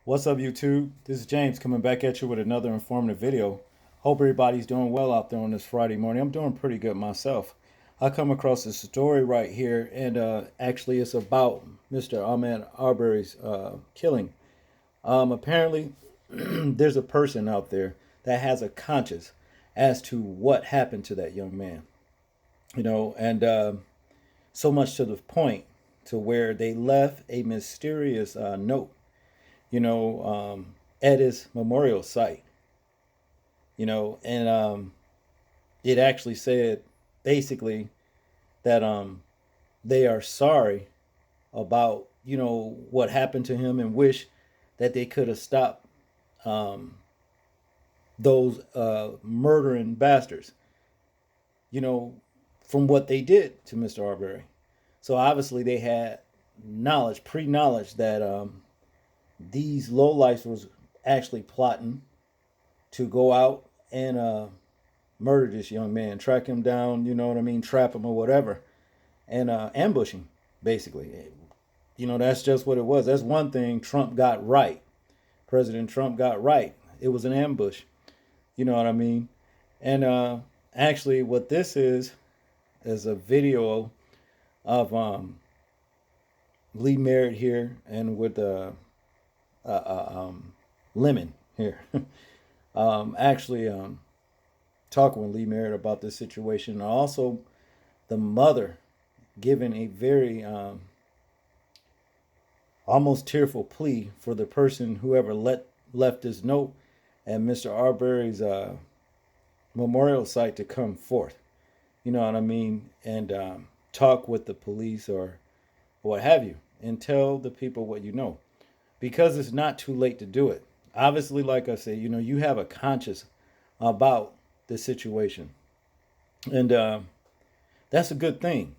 What's up, YouTube? This is James coming back at you with another informative video. Hope everybody's doing well out there on this Friday morning. I'm doing pretty good myself. I come across this story right here, and actually, it's about Mr. Ahmaud Arbery's killing. Apparently, there's a person out there that has a conscience as to what happened to that young man. And so much to the point to where they left a mysterious note at his memorial site, and it actually said basically that they are sorry about, what happened to him and wish that they could have stopped um, those murdering bastards, you know, from what they did to Mr. Arbery. So obviously they had knowledge, pre-knowledge that these lowlifes was actually plotting to go out and murder this young man, track him down, you know what I mean, trap him or whatever, and ambush him, basically. That's just what it was. That's one thing Trump got right. President Trump got right. It was an ambush. You know what I mean? And actually, what this is a video of Lee Merritt here and with Lemon here. Actually, talking with Lee Merritt about this situation. And also, the mother giving a very almost tearful plea for the person whoever left this note at Mr. Arbery's memorial site to come forth. You know what I mean? And talk with the police or what have you, and tell the people what you know, because it's not too late to do it. Obviously, like I said, you have a conscience about the situation, and that's a good thing,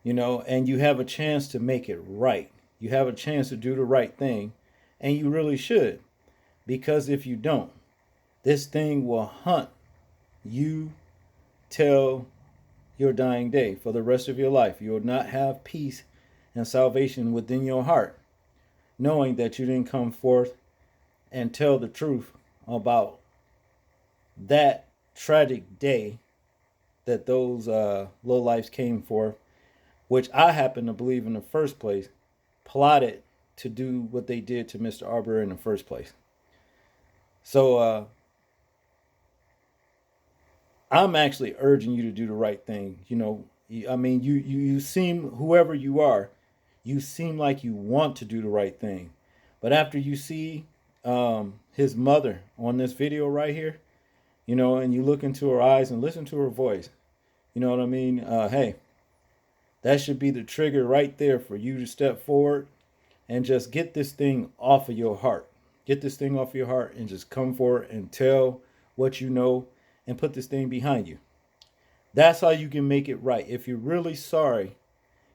and you have a chance to make it right. You have a chance to do the right thing, and you really should, because if you don't, this thing will hunt you till your dying day for the rest of your life. You will not have peace and salvation within your heart, knowing that you didn't come forth and tell the truth about that tragic day that those low lives came for, which I happen to believe in the first place plotted to do what they did to Mr. Arbery in the first place. So I'm actually urging you to do the right thing. I mean, you seem, whoever you are, you seem like you want to do the right thing, but after you see his mother on this video right here, and you look into her eyes and listen to her voice, you know what I mean? Hey, that should be the trigger right there for you to step forward and just get this thing off of your heart. Get this thing off your heart and just come forward and tell what you know and put this thing behind you. That's how you can make it right. If you're really sorry,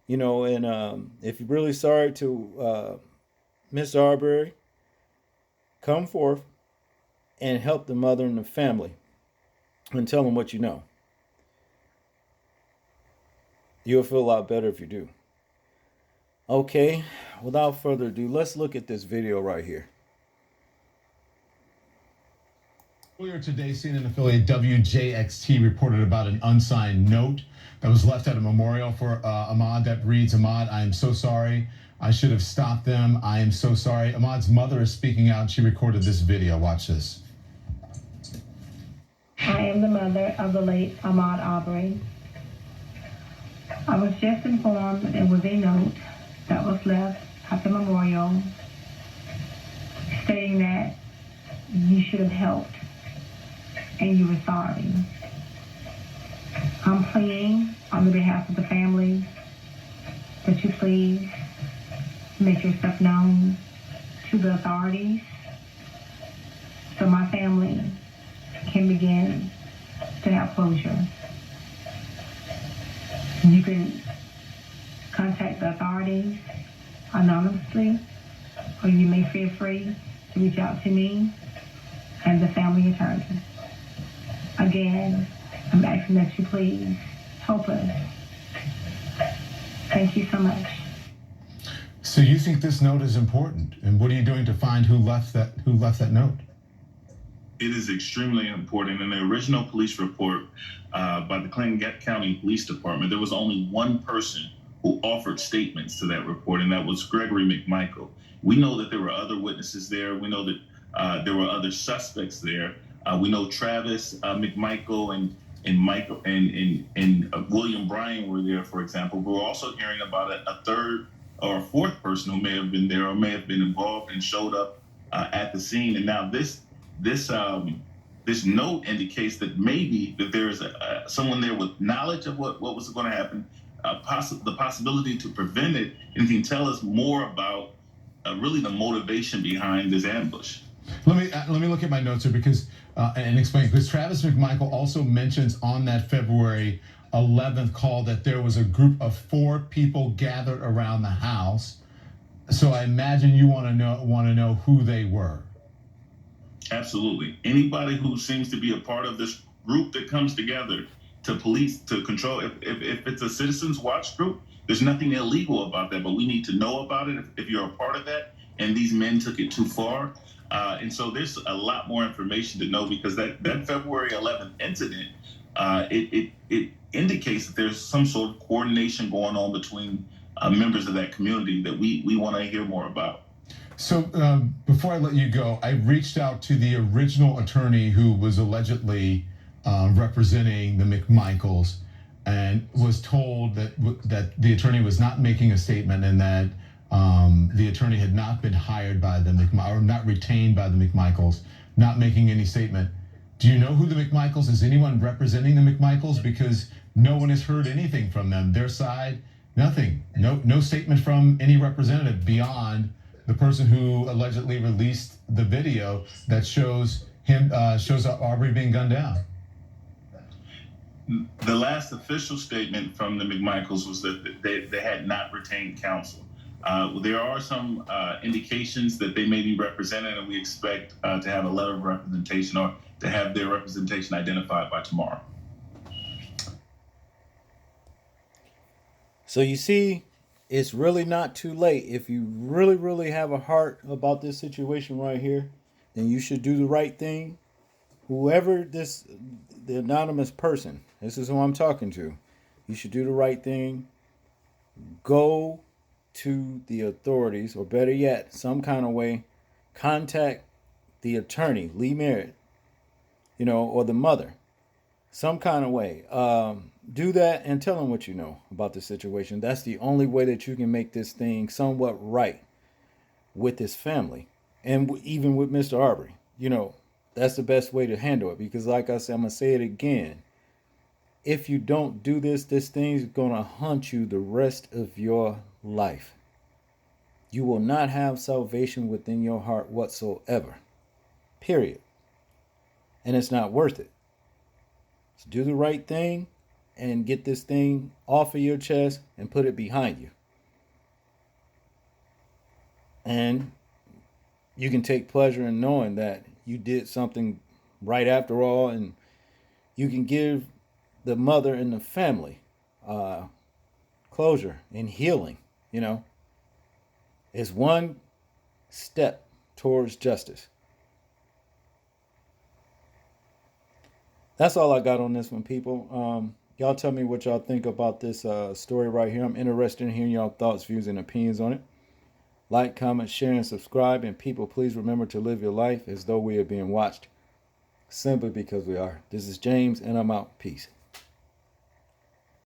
and if you're really sorry to Mr. Arbery, come forth and help the mother and the family and tell them what you know. You'll feel a lot better if you do. Okay, without further ado, let's look at this video right here. Earlier today, CNN affiliate WJXT reported about an unsigned note that was left at a memorial for Ahmaud that reads, "Ahmaud, I am so sorry. I should have stopped them. I am so sorry." Ahmaud's mother is speaking out. She recorded this video. Watch this. I am the mother of the late Ahmaud Arbery. I was just informed there was a note that was left at the memorial stating that you should have helped and you were sorry. I'm pleading on the behalf of the family that you please make yourself known to the authorities so my family can begin to have closure. You can contact the authorities anonymously, or you may feel free to reach out to me and the family attorney. Again, I'm asking that you please help us. Thank you so much. So you think this note is important, and what are you doing to find who left that note? It is extremely important. In the original police report by the Clayton County Police Department, there was only one person who offered statements to that report, and that was Gregory McMichael. We know that there were other witnesses there. We know that there were other suspects there. We know Travis McMichael and Michael and William Bryan were there, for example. We're also hearing about a third or a fourth person who may have been there or may have been involved and showed up at the scene. And now this note indicates that maybe that there is someone there with knowledge of what was going to happen, the possibility to prevent it, and can tell us more about really the motivation behind this ambush. Let me look at my notes here because and explain, because Travis McMichael also mentions on that February 11th call that there was a group of 4 people gathered around the house. So I imagine you want to know who they were. Absolutely. Anybody who seems to be a part of this group that comes together to police, to control, if it's a citizens watch group, there's nothing illegal about that, but we need to know about it if you're a part of that and these men took it too far. And so there's a lot more information to know, because that February 11th incident, it indicates that there's some sort of coordination going on between members of that community that we want to hear more about. So before I let you go, I reached out to the original attorney who was allegedly representing the McMichaels, and was told that the attorney was not making a statement, and that the attorney had not been hired by the or not retained by the McMichaels, not making any statement. Do you know who the McMichaels is? Anyone representing the McMichaels? Because no one has heard anything from them. Their side, nothing. No statement from any representative beyond the person who allegedly released the video that shows Arbery being gunned down. The last official statement from the McMichaels was that they had not retained counsel. There are some indications that they may be represented, and we expect to have a letter of representation or to have their representation identified by tomorrow. So you see, it's really not too late. If you really, really have a heart about this situation right here, then you should do the right thing. Whoever the anonymous person, this is who I'm talking to, you should do the right thing. Go to the authorities, or better yet, some kind of way, contact the attorney, Lee Merritt, or the mother, some kind of way. Do that and tell them what you know about the situation. That's the only way that you can make this thing somewhat right with this family, and even with Mr. Arbery. That's the best way to handle it, because like I said, I'm going to say it again. If you don't do this thing's going to haunt you the rest of your life. You will not have salvation within your heart whatsoever. Period. And it's not worth it. So do the right thing and get this thing off of your chest and put it behind you. And you can take pleasure in knowing that you did something right after all, and you can give the mother and the family closure and healing. It's one step towards justice. That's all I got on this one, people. Y'all tell me what y'all think about this story right here. I'm interested in hearing y'all thoughts, views, and opinions on it. Like, comment, share, and subscribe. And people, please remember to live your life as though we are being watched, simply because we are. This is James, and I'm out. Peace.